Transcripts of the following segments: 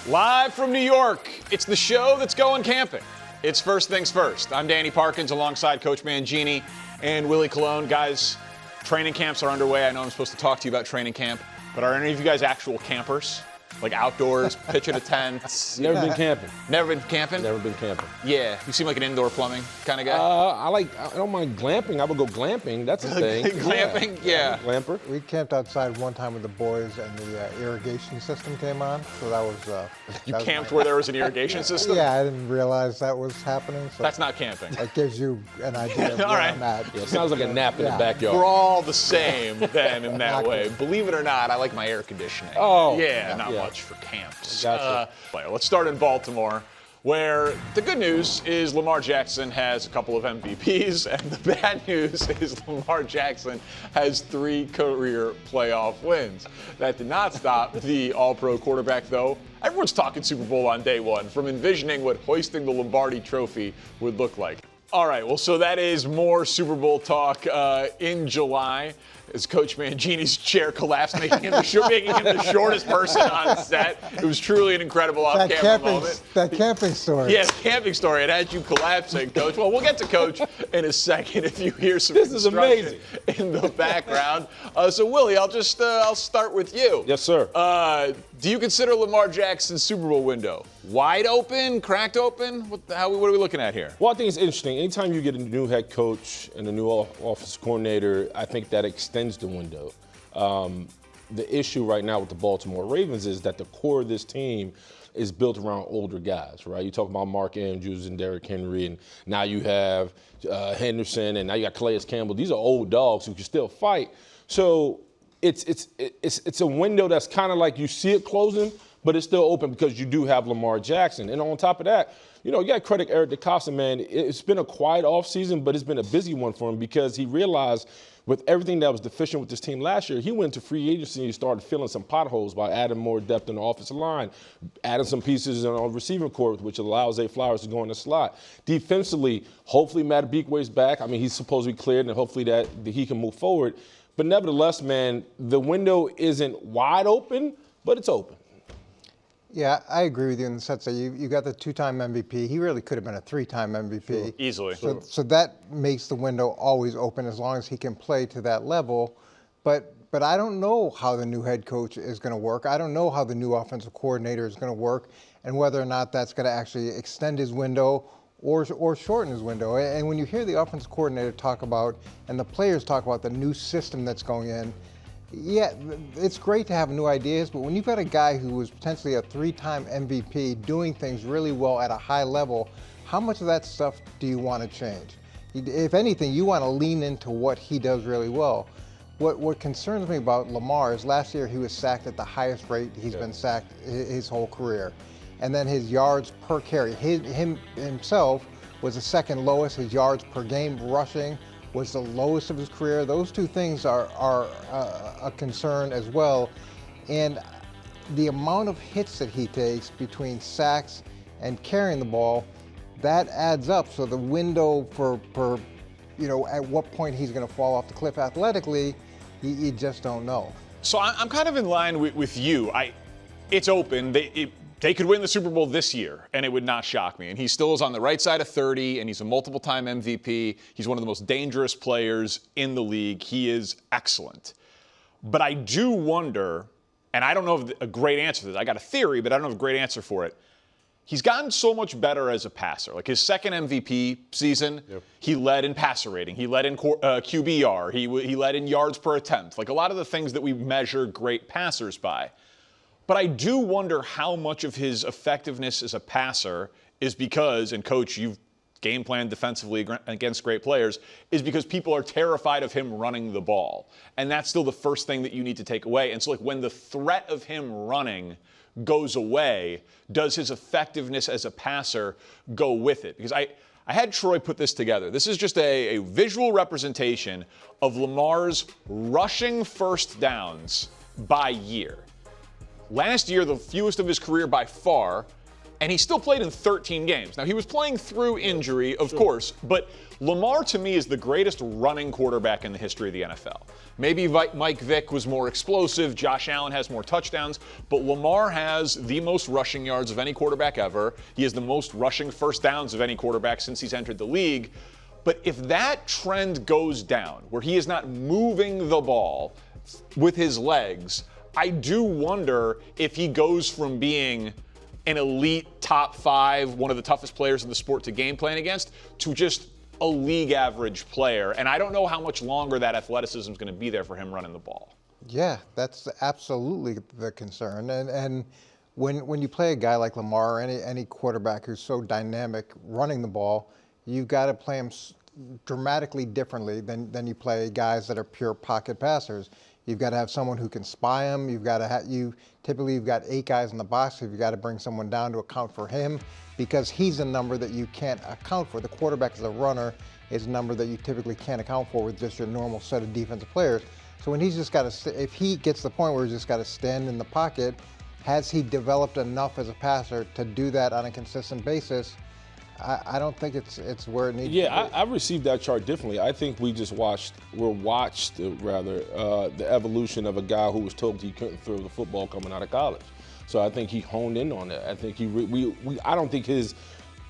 Live from New York, it's the show that's going camping. It's First Things First. I'm Danny Parkins alongside Coach Mangini and Willie Colon. Guys, training camps are underway. I know I'm supposed to talk to you about training camp, but are any of you guys actual campers? Like outdoors, pitching a tent? Never been camping. Never been camping? Never been camping. Yeah, you seem like an indoor plumbing kind of guy. I don't mind glamping. I would go glamping. That's a thing. Glamping? Yeah. Glamper. We camped outside one time with the boys, and the irrigation system came on, so that was. You camped where there was an irrigation system? Yeah, I didn't realize that was happening. So That's not camping. that gives you an idea of where right. I'm at. Yeah, it sounds like a nap in the backyard. We're all the same then in that way. Believe it or not, I like my air conditioning. Oh. Yeah, not Yeah. much for camps. Gotcha. Let's start in Baltimore, where the good news is Lamar Jackson has a couple of MVPs, and the bad news is Lamar Jackson has 3 career playoff wins. That did not stop the All-Pro quarterback, though. Everyone's talking Super Bowl on day one, from envisioning what hoisting the Lombardi trophy would look like. All right, well, so that is more Super Bowl talk in July. As Coach Mangini's chair collapsed, making him the shortest person on set. It was truly an incredible off-camera moment. That camping story. Yes, camping story. It had you collapsing, Coach. Well, we'll get to Coach in a second if you hear some This is construction amazing. in the background. So, Willie, I'll start with you. Yes, sir. Do you consider Lamar Jackson's Super Bowl window wide open, cracked open? What are we looking at here? Well, I think it's interesting. Anytime you get a new head coach and a new offensive coordinator, I think that extends the window. The issue right now with the Baltimore Ravens is that the core of this team is built around older guys, right? You talk about Mark Andrews and Derrick Henry, and now you have Henderson, and now you got Calais Campbell. These are old dogs who can still fight. So it's a window that's kind of like you see it closing, but it's still open because you do have Lamar Jackson. And on top of that, you got to credit Eric DeCosta, man. It's been a quiet offseason, but it's been a busy one for him because he realized with everything that was deficient with this team last year, he went to free agency and started filling some potholes by adding more depth in the offensive line, adding some pieces on the receiving corps, which allows Zay Flowers to go in the slot. Defensively, hopefully Matt Beakway's back. I mean, he's supposed to be cleared, and hopefully that he can move forward. But nevertheless, man, the window isn't wide open, but it's open. Yeah, I agree with you in the sense that you got the 2-time MVP. He really could have been a 3-time MVP. Sure. Easily. So that makes the window always open as long as he can play to that level. But I don't know how the new head coach is going to work. I don't know how the new offensive coordinator is going to work, and whether or not that's going to actually extend his window or shorten his window. And when you hear the offensive coordinator talk about and the players talk about the new system that's going in, yeah, it's great to have new ideas, but when you've got a guy who was potentially a 3-time MVP doing things really well at a high level, how much of that stuff do you want to change? If anything, you want to lean into what he does really well. What concerns me about Lamar is last year he was sacked at the highest rate he's been sacked his whole career. And then his yards per carry, himself was the second lowest. His yards per game rushing was the lowest of his career. Those two things are a concern as well. And the amount of hits that he takes between sacks and carrying the ball, that adds up. So the window for at what point he's going to fall off the cliff athletically, you just don't know. So I'm kind of in line with you. It's open. They could win the Super Bowl this year, and it would not shock me. And he still is on the right side of 30, and he's a multiple-time MVP. He's one of the most dangerous players in the league. He is excellent. But I do wonder, and I don't know of a great answer to this. I got a theory, but I don't have a great answer for it. He's gotten so much better as a passer. Like his second MVP season, he led in passer rating. He led in QBR. He led in yards per attempt. Like a lot of the things that we measure great passers by. But I do wonder how much of his effectiveness as a passer is because, and Coach, you've game planned defensively against great players, is because people are terrified of him running the ball. And that's still the first thing that you need to take away. And so like when the threat of him running goes away, does his effectiveness as a passer go with it? Because I had Troy put this together. This is just a visual representation of Lamar's rushing first downs by year. Last year, the fewest of his career by far, and he still played in 13 games. Now, he was playing through injury, of course, but Lamar, to me, is the greatest running quarterback in the history of the NFL. Maybe Mike Vick was more explosive, Josh Allen has more touchdowns, but Lamar has the most rushing yards of any quarterback ever. He has the most rushing first downs of any quarterback since he's entered the league. But if that trend goes down, where he is not moving the ball with his legs, I do wonder if he goes from being an elite top 5, one of the toughest players in the sport to game plan against, to just a league average player. And I don't know how much longer that athleticism is going to be there for him running the ball. Yeah, that's absolutely the concern. And when you play a guy like Lamar or any quarterback who's so dynamic running the ball, you've got to play him dramatically differently than you play guys that are pure pocket passers. You've got to have someone who can spy him. You've got to typically you've got 8 guys in the box. You've got to bring someone down to account for him because he's a number that you can't account for. The quarterback as a runner is a number that you typically can't account for with just your normal set of defensive players. So when he's just got to, if he gets to the point where he's just got to stand in the pocket, has he developed enough as a passer to do that on a consistent basis? I don't think it's where it needs to be. Yeah, I received that chart differently. I think we watched the evolution of a guy who was told he couldn't throw the football coming out of college. So I think he honed in on that. I think I don't think his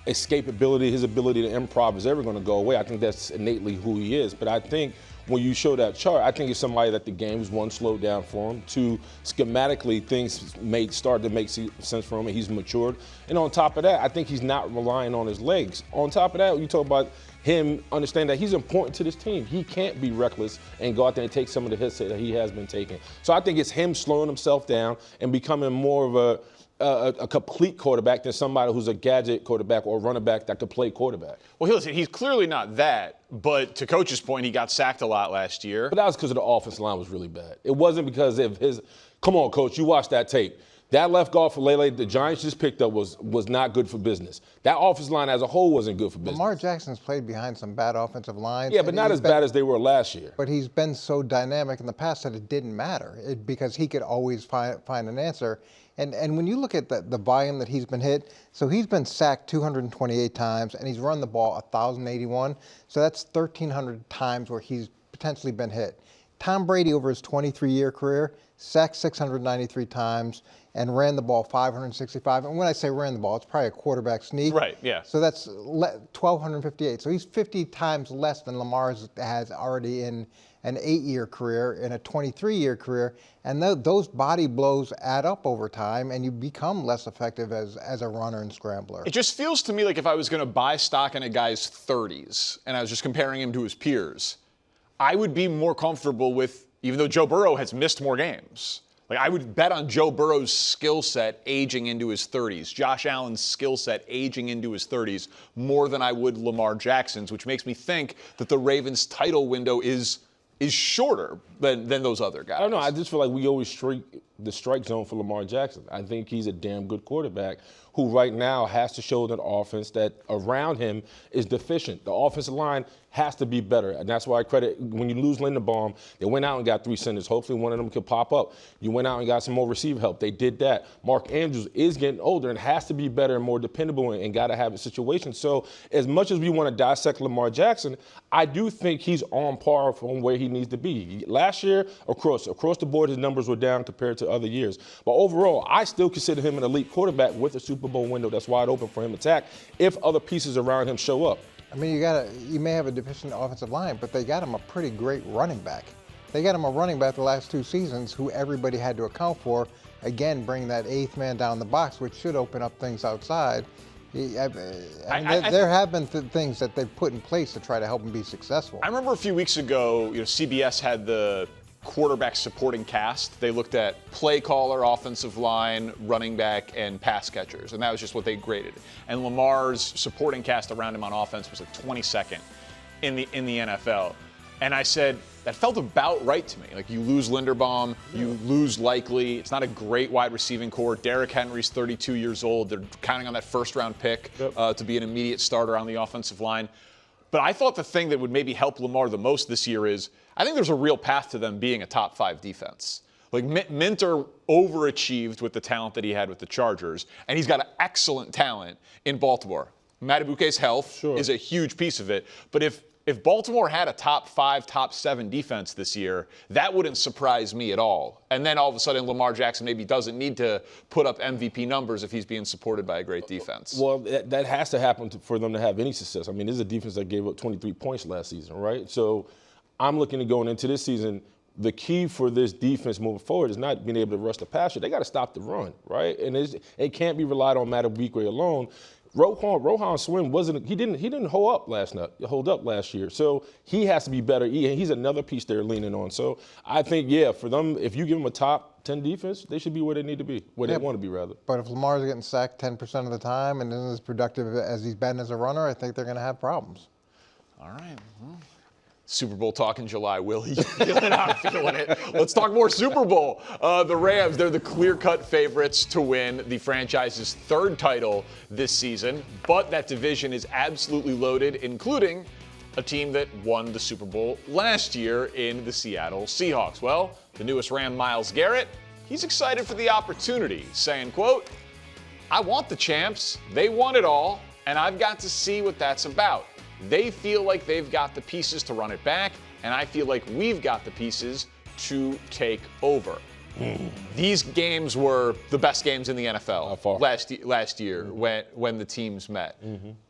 escapability, his ability to improv is ever going to go away. I think that's innately who he is. But I think when you show that chart, I think it's somebody that the game's, 1, slowed down for him. 2, schematically, things started to make sense for him, and he's matured. And on top of that, I think he's not relying on his legs. On top of that, you talk about him understanding that he's important to this team. He can't be reckless and go out there and take some of the hits that he has been taking. So I think it's him slowing himself down and becoming more of a complete quarterback than somebody who's a gadget quarterback or a running back that could play quarterback. Well, listen, he's clearly not that, but to Coach's point, he got sacked a lot last year. But that was because of the offensive line was really bad. It wasn't because of his – come on, Coach, you watched that tape. That left guard for Lele, the Giants just picked up was not good for business. That offensive line as a whole wasn't good for business. Lamar Jackson's played behind some bad offensive lines. Yeah, but not as bad as they were last year. But he's been so dynamic in the past that it didn't matter because he could always find an answer. And when you look at the volume that he's been hit, so he's been sacked 228 times and he's run the ball 1,081. So that's 1,300 times where he's potentially been hit. Tom Brady, over his 23-year career, sacked 693 times and ran the ball 565. And when I say ran the ball, it's probably a quarterback sneak. Right, yeah. So that's 1,258. So he's 50 times less than Lamar has already in an 8-year career, in a 23-year career. And those body blows add up over time, and you become less effective as a runner and scrambler. It just feels to me like if I was going to buy stock in a guy's 30s and I was just comparing him to his peers, I would be more comfortable with, even though Joe Burrow has missed more games, like I would bet on Joe Burrow's skill set aging into his 30s, Josh Allen's skill set aging into his 30s, more than I would Lamar Jackson's, which makes me think that the Ravens' title window is shorter than those other guys. I don't know. I just feel like we always the strike zone for Lamar Jackson. I think he's a damn good quarterback who right now has to show that offense that around him is deficient. The offensive line has to be better. And that's why I credit, when you lose Linderbaum, they went out and got 3 centers. Hopefully one of them could pop up. You went out and got some more receiver help. They did that. Mark Andrews is getting older and has to be better and more dependable and got to have a situation. So as much as we want to dissect Lamar Jackson, I do think he's on par from where he needs to be. Last year, across the board, his numbers were down compared to other years. But overall, I still consider him an elite quarterback with a Super Bowl window that's wide open for him to attack if other pieces around him show up. I mean, you may have a deficient offensive line, but they got him a pretty great running back. They got him a running back the last 2 seasons who everybody had to account for. Again, bringing that 8th man down the box, which should open up things outside. There have been things that they've put in place to try to help him be successful. I remember a few weeks ago, CBS had the quarterback supporting cast. They looked at play caller, offensive line, running back, and pass catchers, and that was just what they graded. And Lamar's supporting cast around him on offense was like 22nd in the NFL. And I said, that felt about right to me. Like, you lose Linderbaum, you lose Likely. It's not a great wide receiving core. Derrick Henry's 32 years old. They're counting on that first-round pick to be an immediate starter on the offensive line. But I thought the thing that would maybe help Lamar the most this year is I think there's a real path to them being a top 5 defense. Like Minter overachieved with the talent that he had with the Chargers, and he's got excellent talent in Baltimore. Madubuke's health is a huge piece of it, but if Baltimore had a top 5, top 7 defense this year, that wouldn't surprise me at all. And then all of a sudden, Lamar Jackson maybe doesn't need to put up MVP numbers if he's being supported by a great defense. Well, that has to happen for them to have any success. I mean, this is a defense that gave up 23 points last season, right? So I'm looking at going into this season. The key for this defense moving forward is not being able to rush the passer. They got to stop the run, right? And it can't be relied on Madubuke alone. Rohan Swim he didn't hold up last year. So he has to be better. He's another piece they're leaning on. So I think, for them, if you give them a top 10 defense, they should be where they need to be, where they want to be, rather. But if Lamar's getting sacked 10% of the time and isn't as productive as he's been as a runner, I think they're going to have problems. All right. Well, Super Bowl talk in July, Willie. I'm feeling it. Let's talk more Super Bowl. The Rams, they're the clear-cut favorites to win the franchise's 3rd title this season, but that division is absolutely loaded, including a team that won the Super Bowl last year in the Seattle Seahawks. Well, the newest Ram, Myles Garrett, he's excited for the opportunity, saying, quote, "I want the champs. They won it all, and I've got to see what that's about. They feel like they've got the pieces to run it back, and I feel like we've got the pieces to take over." These games were the best games in the NFL last year when the teams met.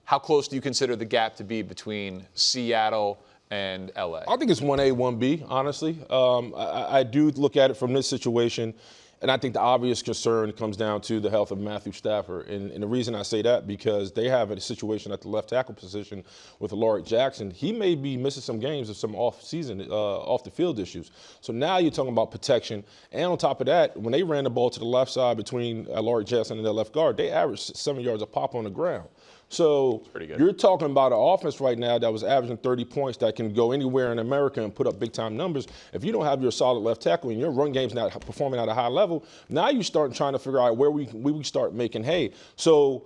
How close do you consider the gap to be between Seattle and LA? I think it's 1A, 1B, honestly. I do look at it from this situation. And I think the obvious concern comes down to the health of Matthew Stafford. And the reason I say that, because they have a situation at the left tackle position with Lamar Jackson. He may be missing some games of some off the field issues. So now you're talking about protection. And on top of that, when they ran the ball to the left side between Lamar Jackson and their left guard, they averaged 7 yards a pop on the ground. So you're talking about an offense right now that was averaging 30 points that can go anywhere in America and put up big-time numbers. If you don't have your solid left tackle and your run game's not performing at a high level, now you start trying to figure out where we start making hay. So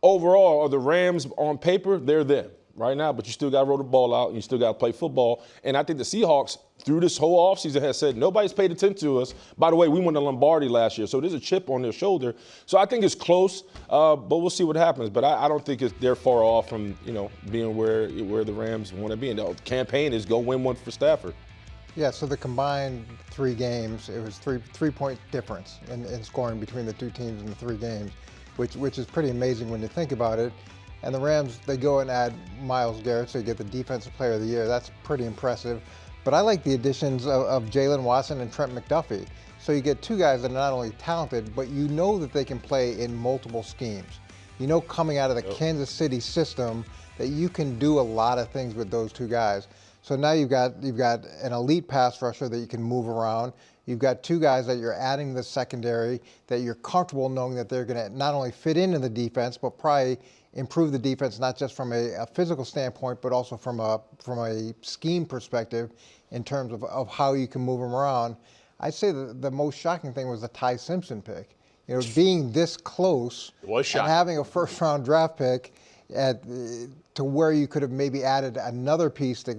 overall, are the Rams on paper? They're there right now, but you still got to roll the ball out and you still got to play football. And I think the Seahawks, through this whole offseason, has said nobody's paid attention to us. By the way, we won the Lombardi last year, so there's a chip on their shoulder. So I think it's close, but we'll see what happens. But I don't think they're far off from being where the Rams want to be. And the campaign is go win one for Stafford. Yeah, so the combined 3 games, it was three-point difference in scoring between the 2 teams in the 3 games, which is pretty amazing when you think about it. And the Rams, they go and add Myles Garrett, so you get the Defensive Player of the Year. That's pretty impressive. But I like the additions of Jalen Watson and Trent McDuffie. So you get 2 guys that are not only talented, but you know that they can play in multiple schemes. You know, coming out of the Kansas City system, that you can do a lot of things with those 2 guys. So now you've got an elite pass rusher that you can move around. You've got 2 guys that you're adding to the secondary that you're comfortable knowing that they're going to not only fit into the defense, but probably improve the defense, not just from a physical standpoint, but also from a scheme perspective in terms of how you can move them around. I'd say the most shocking thing was the Ty Simpson pick. Being this close and having a first-round draft pick to where you could have maybe added another piece to,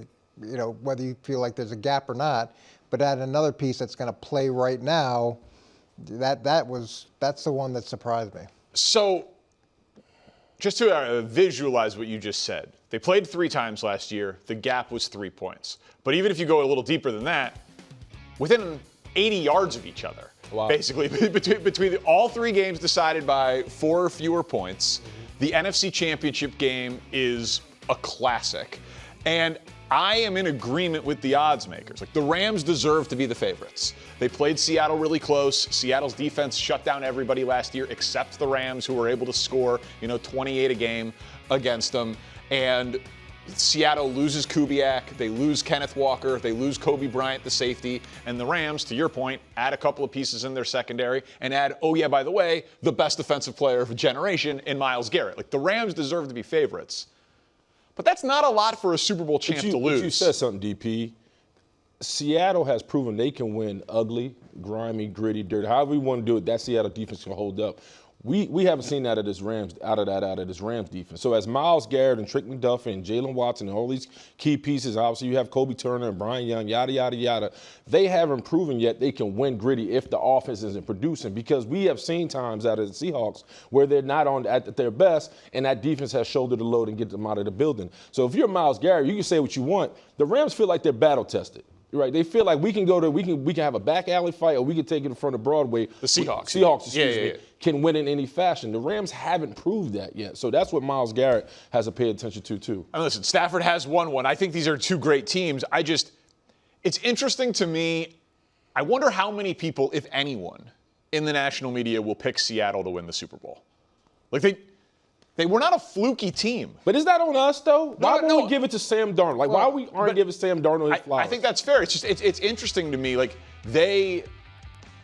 whether you feel like there's a gap or not, but add another piece that's going to play right now. That's the one that surprised me. So, just to visualize what you just said, they played 3 times last year. The gap was 3 points. But even if you go a little deeper than that, within 80 yards of each other, basically, between all 3 games decided by 4 or fewer points, the NFC Championship game is a classic. And I am in agreement with the odds makers. Like, the Rams deserve to be the favorites. They played Seattle really close. Seattle's defense shut down everybody last year except the Rams, who were able to score, 28 a game against them. And Seattle loses Kubiak. They lose Kenneth Walker. They lose Kobe Bryant, the safety. And the Rams, to your point, add a couple of pieces in their secondary and add, by the way, the best defensive player of a generation in Myles Garrett. Like, the Rams deserve to be favorites. But that's not a lot for a Super Bowl champ to lose. But you said something, DP. Seattle has proven they can win ugly, grimy, gritty, dirty. However you want to do it, that Seattle defense can hold up. We haven't seen that out of this Rams defense. So as Myles Garrett and Trick McDuffie and Jalen Watson and all these key pieces, obviously you have Kobe Turner and Brian Young, yada, yada, yada, they haven't proven yet they can win gritty if the offense isn't producing, because we have seen times out of the Seahawks where they're not at their best and that defense has shouldered the load and get them out of the building. So if you're Myles Garrett, you can say what you want. The Rams feel like they're battle tested. Right, they feel like we can have a back alley fight, or we can take it in front of Broadway. The Seahawks. Excuse me, can win in any fashion. The Rams haven't proved that yet, so that's what Myles Garrett has to pay attention to too. And listen, Stafford has won one. I think these are two great teams. It's interesting to me. I wonder how many people, if anyone, in the national media will pick Seattle to win the Super Bowl. Like they were not a fluky team. But is that on us, though? Why would we give it to Sam Darnold? Like, why we aren't giving Sam Darnold his flowers? I think that's fair. It's interesting to me. Like, they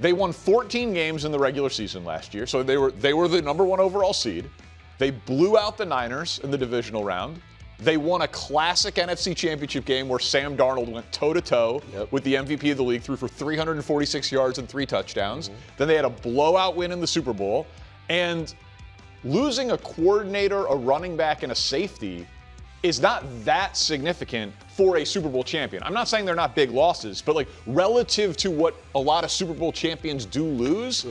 won 14 games in the regular season last year, so they were the number 1 overall seed. They blew out the Niners in the divisional round. They won a classic NFC Championship game where Sam Darnold went toe-to-toe with the MVP of the league, threw for 346 yards and 3 touchdowns. Then they had a blowout win in the Super Bowl. And losing a coordinator, a running back, and a safety is not that significant for a Super Bowl champion. I'm not saying they're not big losses, but like relative to what a lot of Super Bowl champions do lose,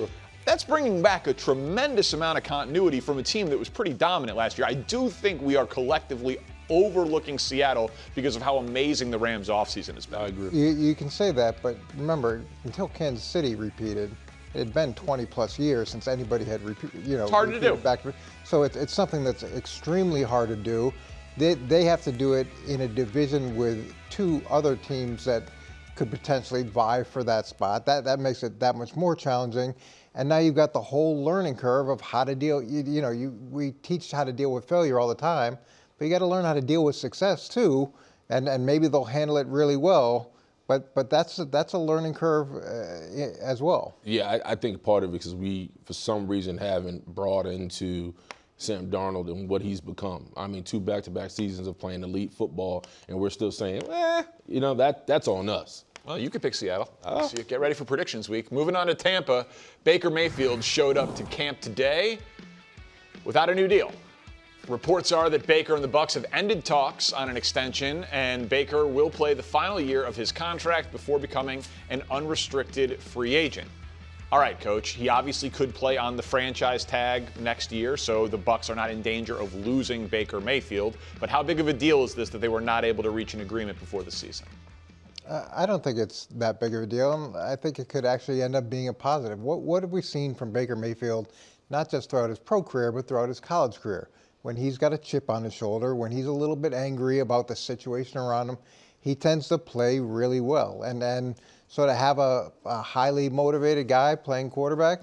that's bringing back a tremendous amount of continuity from a team that was pretty dominant last year. I do think we are collectively overlooking Seattle because of how amazing the Rams offseason has been. I agree. You can say that, but remember, until Kansas City repeated, it had been 20-plus years since anybody had it's hard to do. So it's something that's extremely hard to do. They have to do it in a division with 2 other teams that could potentially vie for that spot. That makes it that much more challenging. And now you've got the whole learning curve of how to deal. We teach how to deal with failure all the time, but you got to learn how to deal with success too. And maybe they'll handle it really well. But that's a learning curve as well. Yeah, I think part of it because we, for some reason, haven't brought into Sam Darnold and what he's become. I mean, 2 back-to-back seasons of playing elite football, and we're still saying, that's on us. Well, you could pick Seattle. So get ready for predictions week. Moving on to Tampa, Baker Mayfield showed up to camp today without a new deal. Reports are that Baker and the Bucs have ended talks on an extension, and Baker will play the final year of his contract before becoming an unrestricted free agent. All right, Coach, he obviously could play on the franchise tag next year, so the Bucs are not in danger of losing Baker Mayfield. But how big of a deal is this that they were not able to reach an agreement before the season? I don't think it's that big of a deal. I think it could actually end up being a positive. What have we seen from Baker Mayfield, not just throughout his pro career, but throughout his college career? When he's got a chip on his shoulder, when he's a little bit angry about the situation around him, he tends to play really well. And so to have a highly motivated guy playing quarterback,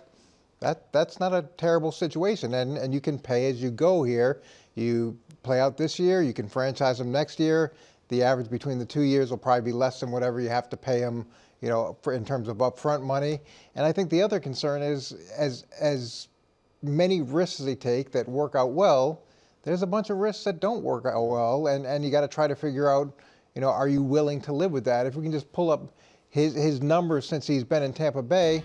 that's not a terrible situation. And you can pay as you go here. You play out this year, you can franchise him next year. The average between the 2 years will probably be less than whatever you have to pay him, in terms of upfront money. And I think the other concern is as many risks as they take that work out well, there's a bunch of risks that don't work out well, and you got to try to figure out, are you willing to live with that? If we can just pull up his numbers since he's been in Tampa Bay,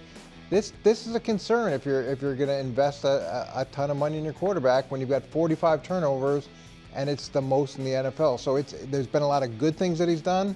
this is a concern if you're going to invest a ton of money in your quarterback when you've got 45 turnovers, and it's the most in the NFL. So there's been a lot of good things that he's done,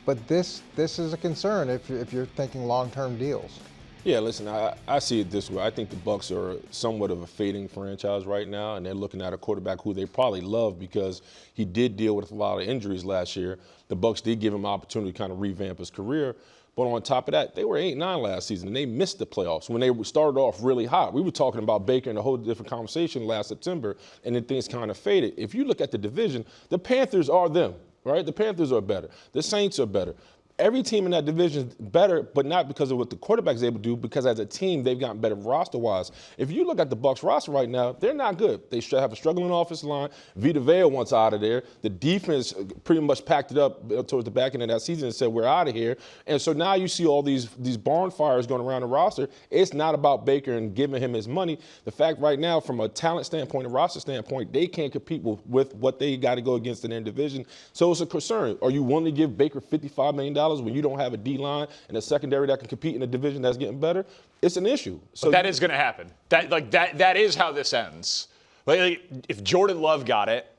but this is a concern if you're thinking long-term deals. Yeah, listen, I see it this way. I think the Bucs are somewhat of a fading franchise right now, and they're looking at a quarterback who they probably love because he did deal with a lot of injuries last year. The Bucs did give him an opportunity to kind of revamp his career. But on top of that, they were 8-9 last season, and they missed the playoffs when they started off really hot. We were talking about Baker in a whole different conversation last September, and then things kind of faded. If you look at the division, the Panthers are them, right? The Panthers are better. The Saints are better. Every team in that division is better, but not because of what the quarterback is able to do, because as a team, they've gotten better roster-wise. If you look at the Bucs roster right now, they're not good. They have a struggling offensive line. Vita Vea wants out of there. The defense pretty much packed it up towards the back end of that season and said, we're out of here. And so now you see all these barn fires going around the roster. It's not about Baker and giving him his money. The fact right now, from a talent standpoint, a roster standpoint, they can't compete with what they got to go against in their division. So it's a concern. Are you willing to give Baker $55 million when you don't have a D-line and a secondary that can compete in a division that's getting better, it's an issue. So but that is going to happen. That is how this ends. Like, if Jordan Love got it,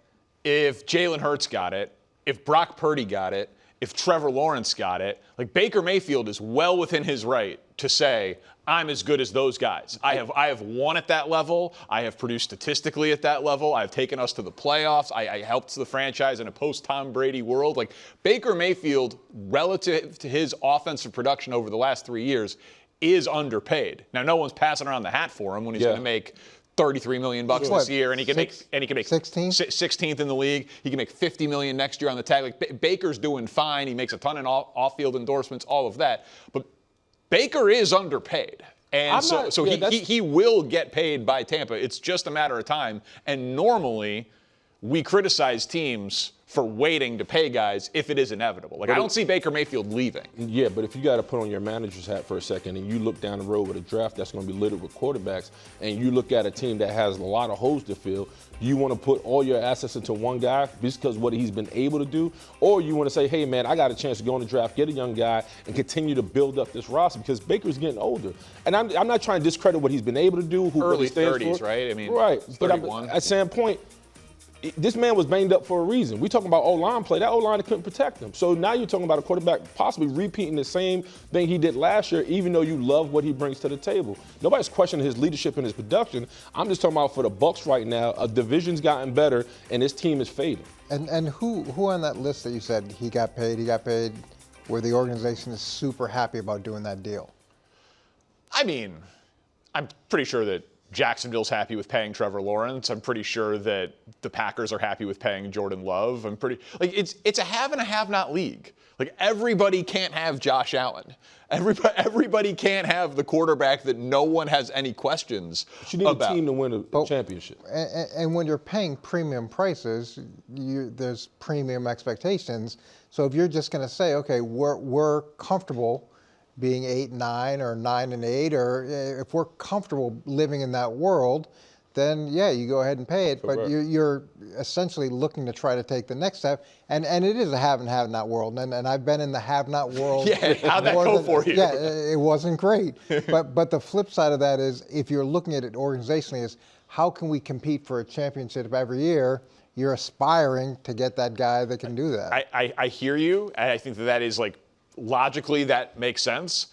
if Jalen Hurts got it, if Brock Purdy got it, if Trevor Lawrence got it, like Baker Mayfield is well within his right to say, I'm as good as those guys. I have won at that level. I have produced statistically at that level. I've taken us to the playoffs. I helped the franchise in a post-Tom Brady world. Like Baker Mayfield, relative to his offensive production over the last 3 years, is underpaid. Now, no one's passing around the hat for him when he's going to make $33 million this year, and he can make 16th in the league. He can make $50 million next year on the tag. Like Baker's doing fine. He makes a ton of off-field endorsements, all of that. But Baker is underpaid. And he will get paid by Tampa. It's just a matter of time. And normally, we criticize teams for waiting to pay guys if it is inevitable. Like, I don't see Baker Mayfield leaving. Yeah, but if you got to put on your manager's hat for a second and you look down the road with a draft that's going to be littered with quarterbacks, and you look at a team that has a lot of holes to fill, you want to put all your assets into one guy just because what he's been able to do, or you want to say, hey, man, I got a chance to go in the draft, get a young guy, and continue to build up this roster because Baker's getting older. And I'm not trying to discredit what he's been able to do. Early 30s, right? I mean, right. 31. But at some point, this man was banged up for a reason. We talking about O-line play. That O-line couldn't protect him. So now you're talking about a quarterback possibly repeating the same thing he did last year, even though you love what he brings to the table. Nobody's questioning his leadership and his production. I'm just talking about for the Bucs right now, a division's gotten better, and this team is fading. And who on that list that you said he got paid, where the organization is super happy about doing that deal? I mean, I'm pretty sure that Jacksonville's happy with paying Trevor Lawrence. I'm pretty sure that the Packers are happy with paying Jordan Love. It's a have and a have-not league. Like, everybody can't have Josh Allen. Everybody can't have the quarterback that no one has any questions about. You need a team to win a championship. And when you're paying premium prices, there's premium expectations. So if you're just going to say, okay, we're comfortable being 8-9 or 9-8, or if we're comfortable living in that world, then yeah, you go ahead and pay it. But you're essentially looking to try to take the next step, and it is a have and have not world. And I've been in the have not world. Yeah, how'd that go for you? Yeah, it wasn't great. but the flip side of that is, if you're looking at it organizationally, is how can we compete for a championship every year? You're aspiring to get that guy that can do that. I hear you. I think that is like, logically, that makes sense.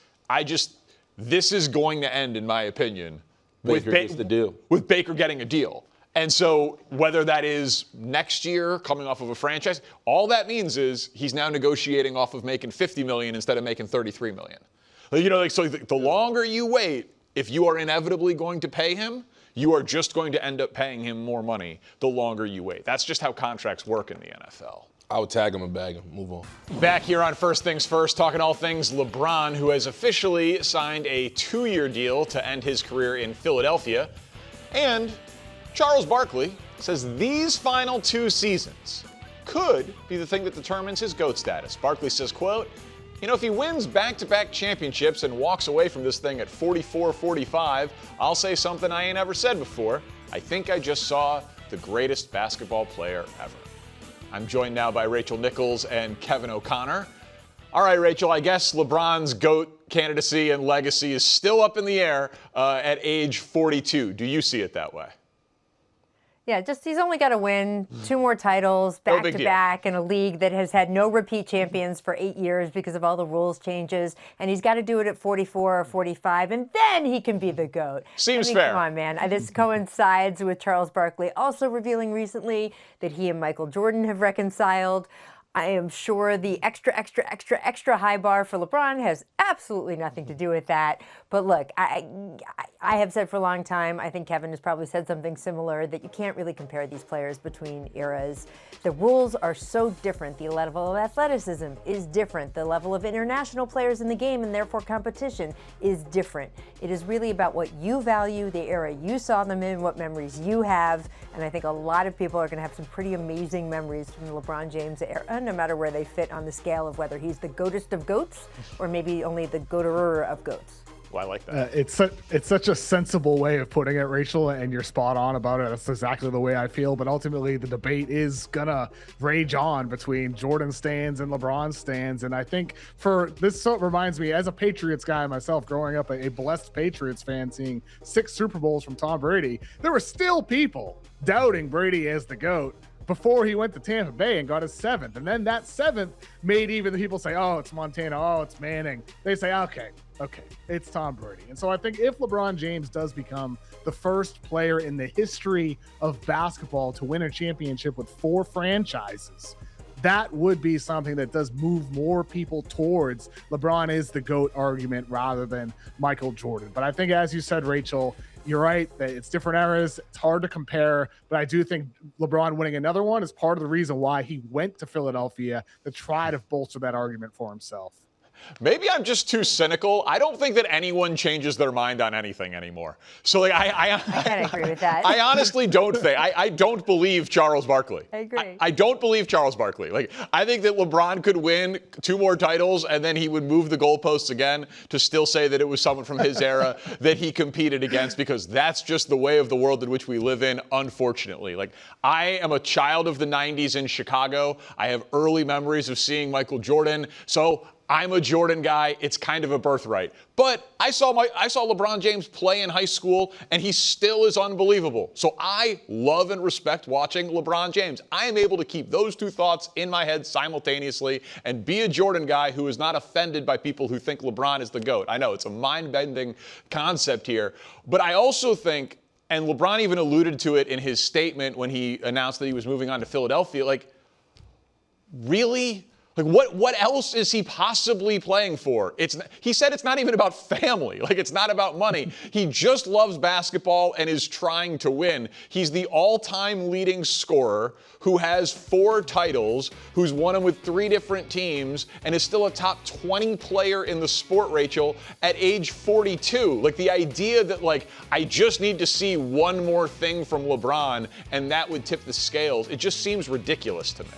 This is going to end, in my opinion, with Baker getting a deal. And so whether that is next year coming off of a franchise, all that means is he's now negotiating off of making $50 million instead of making $33 million. So the longer you wait, if you are inevitably going to pay him, you are just going to end up paying him more money the longer you wait. That's just how contracts work in the NFL. I would tag him and bag him. Move on. Back here on First Things First, talking all things LeBron, who has officially signed a 2-year deal to end his career in Philadelphia. And Charles Barkley says these final 2 seasons could be the thing that determines his GOAT status. Barkley says, quote, if he wins back-to-back championships and walks away from this thing at 44-45, I'll say something I ain't ever said before. I think I just saw the greatest basketball player ever. I'm joined now by Rachel Nichols and Kevin O'Connor. All right, Rachel, I guess LeBron's GOAT candidacy and legacy is still up in the air at age 42. Do you see it that way? Yeah, he's only got to win 2 more titles back-to-back in a league that has had no repeat champions for 8 years because of all the rules changes. And he's got to do it at 44 or 45, and then he can be the GOAT. Seems fair. Come on, man. This coincides with Charles Barkley also revealing recently that he and Michael Jordan have reconciled. I am sure the extra high bar for LeBron has absolutely nothing to do with that. But look, I have said for a long time, I think Kevin has probably said something similar, that you can't really compare these players between eras. The rules are so different. The level of athleticism is different. The level of international players in the game and therefore competition is different. It is really about what you value, the era you saw them in, what memories you have. And I think a lot of people are going to have some pretty amazing memories from the LeBron James era, no matter where they fit on the scale of whether he's the GOATest of GOATs or maybe only the GOATerer of GOATs. Well, I like that. It's such a sensible way of putting it, Rachel, and you're spot on about it. That's exactly the way I feel. But ultimately, the debate is gonna rage on between Jordan stans and LeBron stans. And I think for this, so it reminds me, as a Patriots guy myself, growing up a blessed Patriots fan, seeing 6 Super Bowls from Tom Brady, there were still people doubting Brady as the GOAT before he went to Tampa Bay and got his 7th. And then that 7th made even the people say, oh, it's Montana, oh, it's Manning. They say, okay, it's Tom Brady. And so I think if LeBron James does become the first player in the history of basketball to win a championship with 4 franchises, that would be something that does move more people towards LeBron is the GOAT argument rather than Michael Jordan. But I think, as you said, Rachel, you're right that it's different eras. It's hard to compare, but I do think LeBron winning another one is part of the reason why he went to Philadelphia to try to bolster that argument for himself. Maybe I'm just too cynical. I don't think that anyone changes their mind on anything anymore. So, like, I can't agree with that. I honestly don't think. I don't believe Charles Barkley. I agree. I don't believe Charles Barkley. Like, I think that LeBron could win 2 more titles, and then he would move the goalposts again to still say that it was someone from his era that he competed against, because that's just the way of the world in which we live in, unfortunately. Like, I am a child of the 90s in Chicago. I have early memories of seeing Michael Jordan. So I'm a Jordan guy. It's kind of a birthright. But I saw LeBron James play in high school, and he still is unbelievable. So I love and respect watching LeBron James. I am able to keep those 2 thoughts in my head simultaneously and be a Jordan guy who is not offended by people who think LeBron is the GOAT. I know it's a mind-bending concept here, but I also think, and LeBron even alluded to it in his statement when he announced that he was moving on to Philadelphia, like, really? Like, what else is he possibly playing for? He said it's not even about family. Like, it's not about money. He just loves basketball and is trying to win. He's the all-time leading scorer who has 4 titles, who's won them with 3 different teams, and is still a top 20 player in the sport, Rachel, at age 42. Like, the idea that, like, I just need to see one more thing from LeBron and that would tip the scales, it just seems ridiculous to me.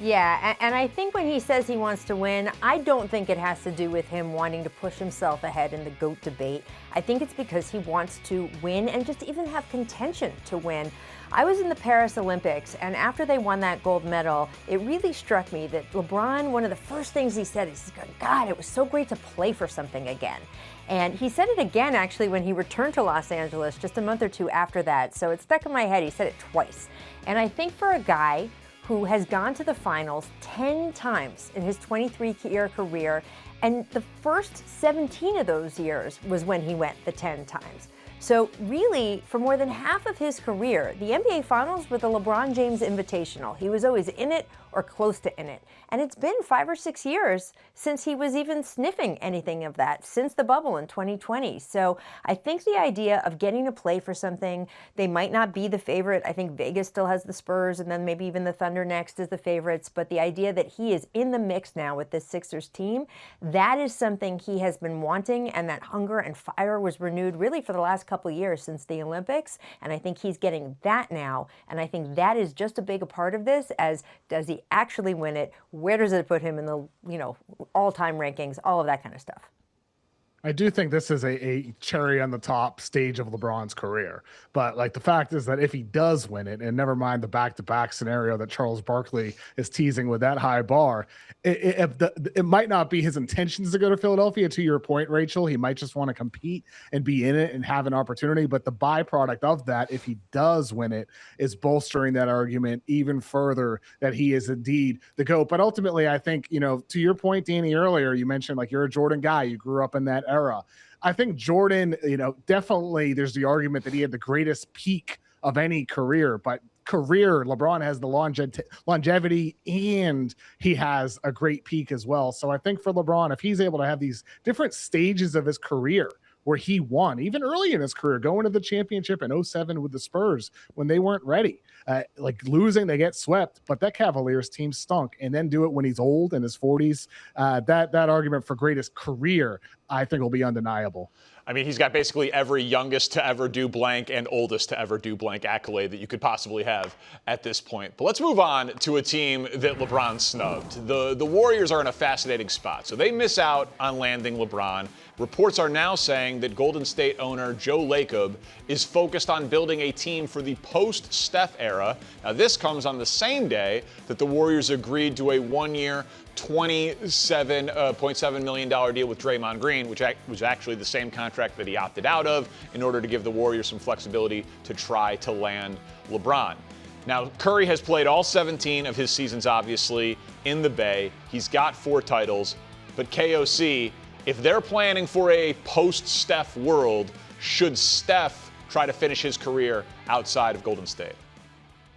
Yeah, and I think when he says he wants to win, I don't think it has to do with him wanting to push himself ahead in the GOAT debate. I think it's because he wants to win and just even have contention to win. I was in the Paris Olympics, and after they won that gold medal, it really struck me that LeBron, one of the first things he said is, God, it was so great to play for something again. And he said it again, actually, when he returned to Los Angeles just a month or 2 after that. So it stuck in my head. He said it twice. And I think for a guy who has gone to the finals 10 times in his 23-year career, and the first 17 of those years was when he went the 10 times. So really, for more than half of his career, the NBA Finals were the LeBron James Invitational. He was always in it or close to in it. And it's been 5 or 6 years since he was even sniffing anything of that, since the bubble in 2020. So I think the idea of getting to play for something, they might not be the favorite. I think Vegas still has the Spurs, and then maybe even the Thunder next as the favorites. But the idea that he is in the mix now with this Sixers team, that is something he has been wanting, and that hunger and fire was renewed really for the last couple of years since the Olympics. And I think he's getting that now. And I think that is just as big a part of this as, does he actually win it? Where does it put him in the, all-time rankings, all of that kind of stuff? I do think this is a cherry on the top stage of LeBron's career. But like, the fact is that if he does win it, and never mind the back-to-back scenario that Charles Barkley is teasing with that high bar, it might not be his intentions to go to Philadelphia. To your point, Rachel, he might just want to compete and be in it and have an opportunity. But the byproduct of that, if he does win it, is bolstering that argument even further that he is indeed the GOAT. But ultimately, I think, to your point, Danny, earlier, you mentioned like you're a Jordan guy. You grew up in that era. I think Jordan, definitely there's the argument that he had the greatest peak of any career, but LeBron has the longevity, and he has a great peak as well. So I think for LeBron, if he's able to have these different stages of his career where he won, even early in his career, going to the championship in 2007 with the Spurs when they weren't ready, like losing, they get swept, but that Cavaliers team stunk, and then do it when he's old in his 40s. That argument for greatest career, I think will be undeniable. I mean, he's got basically every youngest to ever do blank and oldest to ever do blank accolade that you could possibly have at this point. But let's move on to a team that LeBron snubbed. The Warriors are in a fascinating spot. So they miss out on landing LeBron. Reports are now saying that Golden State owner Joe Lacob is focused on building a team for the post-Steph era. Now, this comes on the same day that the Warriors agreed to a one-year, $27.7 million deal with Draymond Green, which was actually the same contract that he opted out of in order to give the Warriors some flexibility to try to land LeBron. Now, Curry has played all 17 of his seasons, obviously, in the Bay. He's got 4 titles. But KOC, if they're planning for a post-Steph world, should Steph try to finish his career outside of Golden State?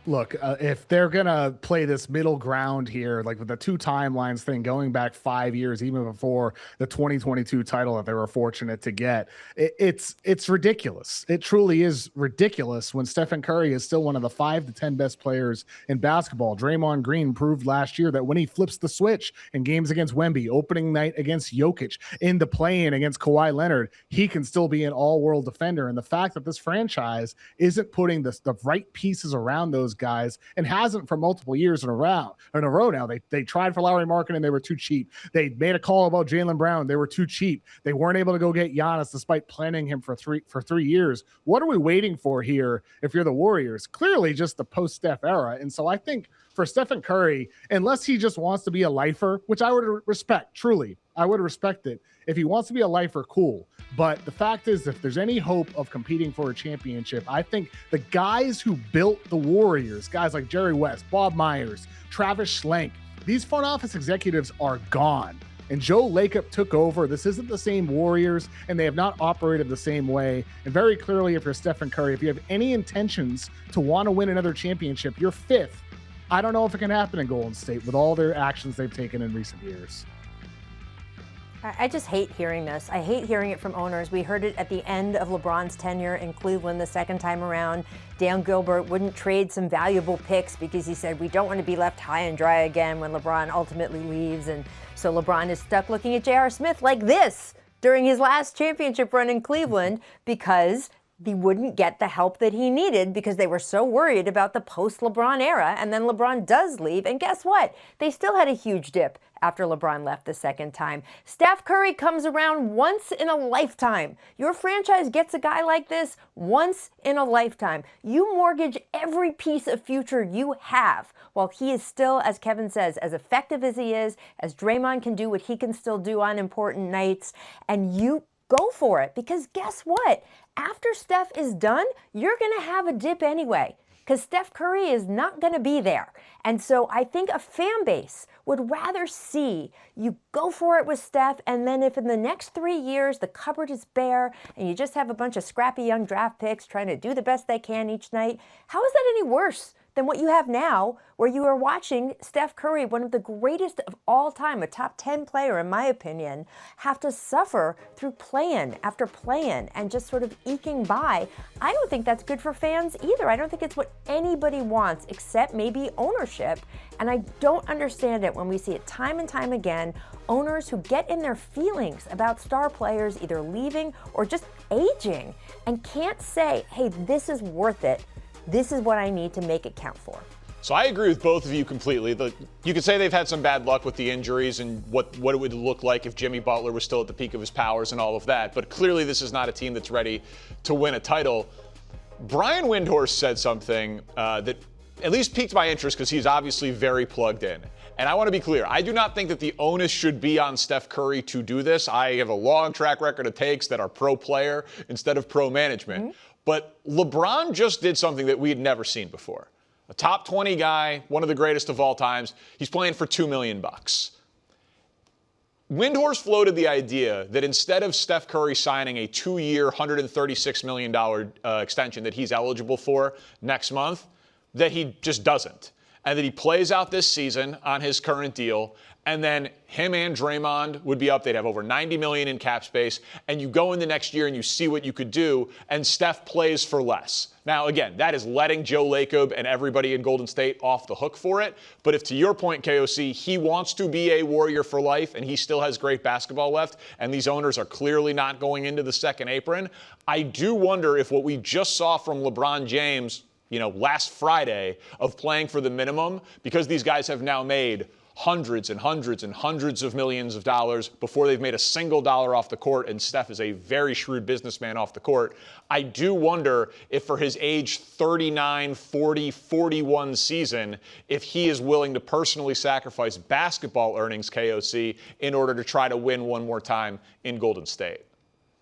Look, if they're going to play this middle ground here, like with the 2 timelines thing going back 5 years, even before the 2022 title that they were fortunate to get, it's ridiculous. It truly is ridiculous when Stephen Curry is still one of the 5 to 10 best players in basketball. Draymond Green proved last year that when he flips the switch in games against Wemby, opening night against Jokic, in the play-in against Kawhi Leonard, he can still be an all-world defender. And the fact that this franchise isn't putting the right pieces around those guys and hasn't for multiple years in a row now. They tried for Lauri Markkanen, they were too cheap. They made a call about Jaylen Brown, they were too cheap. They weren't able to go get Giannis despite planning him for three years. What are we waiting for here if you're the Warriors? Clearly just the post-Steph era. And so I think for Stephen Curry, unless he just wants to be a lifer, which I would respect, truly, I would respect it. If he wants to be a lifer, cool. But the fact is, if there's any hope of competing for a championship, I think the guys who built the Warriors, guys like Jerry West, Bob Myers, Travis Schlenk, these front office executives are gone. And Joe Lacob took over. This isn't the same Warriors, and they have not operated the same way. And very clearly, if you're Stephen Curry, if you have any intentions to want to win another championship, you're 5th. I don't know if it can happen in Golden State with all their actions they've taken in recent years. I just hate hearing this. I hate hearing it from owners. We heard it at the end of LeBron's tenure in Cleveland the second time around. Dan Gilbert wouldn't trade some valuable picks because he said, we don't want to be left high and dry again when LeBron ultimately leaves. And so LeBron is stuck looking at J.R. Smith like this during his last championship run in Cleveland because he wouldn't get the help that he needed because they were so worried about the post-LeBron era. And then LeBron does leave. And guess what? They still had a huge dip after LeBron left the second time. Steph Curry comes around once in a lifetime. Your franchise gets a guy like this once in a lifetime. You mortgage every piece of future you have while he is still, as Kevin says, as effective as he is, as Draymond can do what he can still do on important nights, and you go for it. Because guess what? After Steph is done, you're going to have a dip anyway, because Steph Curry is not going to be there. And so I think a fan base would rather see you go for it with Steph, and then if in the next 3 years the cupboard is bare and you just have a bunch of scrappy young draft picks trying to do the best they can each night, how is that any worse than what you have now, where you are watching Steph Curry, one of the greatest of all time, a top 10 player in my opinion, have to suffer through play-in after play-in and just sort of eking by? I don't think that's good for fans either. I don't think it's what anybody wants except maybe ownership. And I don't understand it when we see it time and time again, owners who get in their feelings about star players either leaving or just aging and can't say, hey, this is worth it. This is what I need to make it count for. So I agree with both of you completely. You could say they've had some bad luck with the injuries and what it would look like if Jimmy Butler was still at the peak of his powers and all of that. But clearly this is not a team that's ready to win a title. Brian Windhorst said something that at least piqued my interest because he's obviously very plugged in. And I want to be clear, I do not think that the onus should be on Steph Curry to do this. I have a long track record of takes that are pro-player instead of pro-management. Mm-hmm. But LeBron just did something that we had never seen before. A top 20 guy, one of the greatest of all times. He's playing for $2 million. Windhorst floated the idea that instead of Steph Curry signing a 2-year, $136 million extension that he's eligible for next month, that he just doesn't. and that he plays out this season on his current deal, and then him and Draymond would be up. They'd have over $90 million in cap space, and you go into next year and you see what you could do, and Steph plays for less. Now, again, that is letting Joe Lacob and everybody in Golden State off the hook for it. But if, to your point, KOC, he wants to be a Warrior for life and he still has great basketball left, and these owners are clearly not going into the second apron, I do wonder if what we just saw from LeBron James, last Friday, of playing for the minimum, because these guys have now made hundreds and hundreds and hundreds of millions of dollars before they've made a single dollar off the court, and Steph is a very shrewd businessman off the court. I do wonder if for his age 39, 40, 41 season, if he is willing to personally sacrifice basketball earnings, KOC, in order to try to win one more time in Golden State.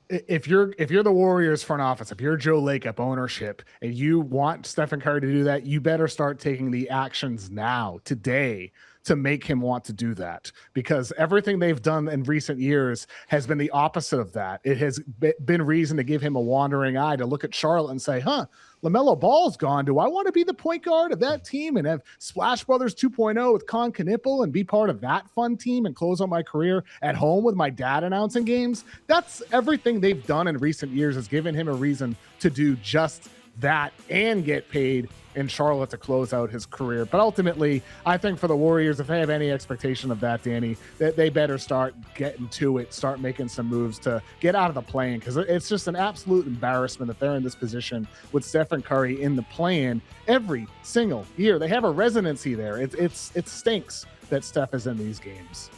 If you're the Warriors front office, if you're Joe Lacob ownership, and you want Stephen Curry to do that, you better start taking the actions now, today, to make him want to do that, because everything they've done in recent years has been the opposite of that. It has been reason to give him a wandering eye to look at Charlotte and say, LaMelo Ball's gone. Do I want to be the point guard of that team and have Splash Brothers 2.0 with Con Knipple and be part of that fun team and close out my career at home with my dad announcing games? That's everything they've done in recent years has given him a reason to do just that and get paid in Charlotte to close out his career. But ultimately, I think for the Warriors, if they have any expectation of that, Danny, that they better start getting to it, start making some moves to get out of the play-in, because it's just an absolute embarrassment that they're in this position with Stephen Curry in the play-in every single year. They have a residency there. It stinks that Steph is in these games.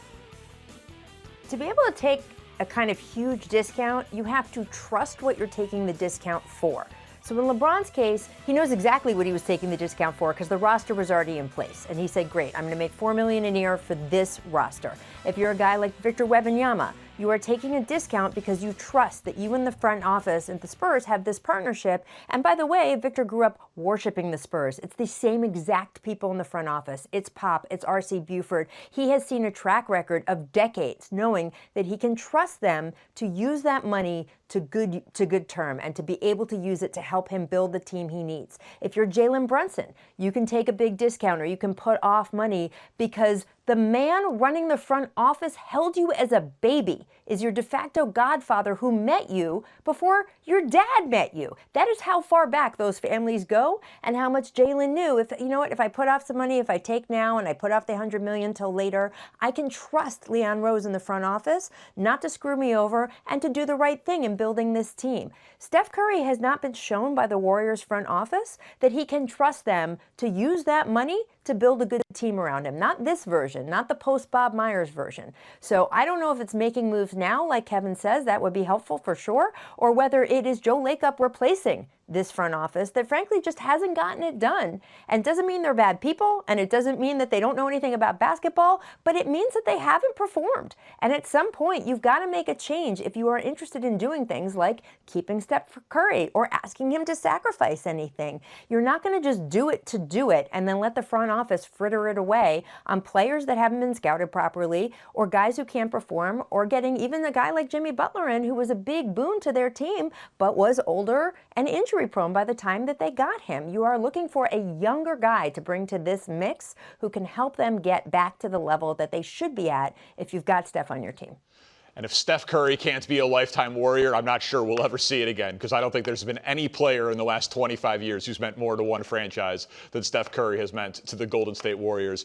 To be able to take a kind of huge discount, you have to trust what you're taking the discount for. So in LeBron's case, he knows exactly what he was taking the discount for because the roster was already in place. And he said, great, I'm going to make $4 million a year for this roster. If you're a guy like Victor Wembanyama, you are taking a discount because you trust that you and the front office and the Spurs have this partnership. And by the way, Victor grew up worshiping the Spurs. It's the same exact people in the front office. It's Pop, it's R.C. Buford. He has seen a track record of decades knowing that he can trust them to use that money to good term and to be able to use it to help him build the team he needs. If you're Jalen Brunson, you can take a big discount or you can put off money because the man running the front office held you as a baby, is your de facto godfather who met you before your dad met you. That is how far back those families go and how much Jalen knew. If I put off some money, if I take now and I put off the $100 million till later, I can trust Leon Rose in the front office not to screw me over and to do the right thing in building this team. Steph Curry has not been shown by the Warriors front office that he can trust them to use that money to build a good team around him. Not this version, not the post-Bob Myers version. So I don't know if it's making moves now, like Kevin says, that would be helpful for sure, or whether it is Joe Lacob replacing this front office that frankly just hasn't gotten it done. And doesn't mean they're bad people, and it doesn't mean that they don't know anything about basketball, but it means that they haven't performed. And at some point, you've got to make a change if you are interested in doing things like keeping Steph Curry or asking him to sacrifice anything. You're not going to just do it to do it and then let the front office fritter it away on players that haven't been scouted properly or guys who can't perform, or getting even a guy like Jimmy Butler in who was a big boon to their team but was older and injury prone by the time that they got him. You are looking for a younger guy to bring to this mix who can help them get back to the level that they should be at if you've got Steph on your team. And if Steph Curry can't be a lifetime Warrior, I'm not sure we'll ever see it again, because I don't think there's been any player in the last 25 years who's meant more to one franchise than Steph Curry has meant to the Golden State Warriors.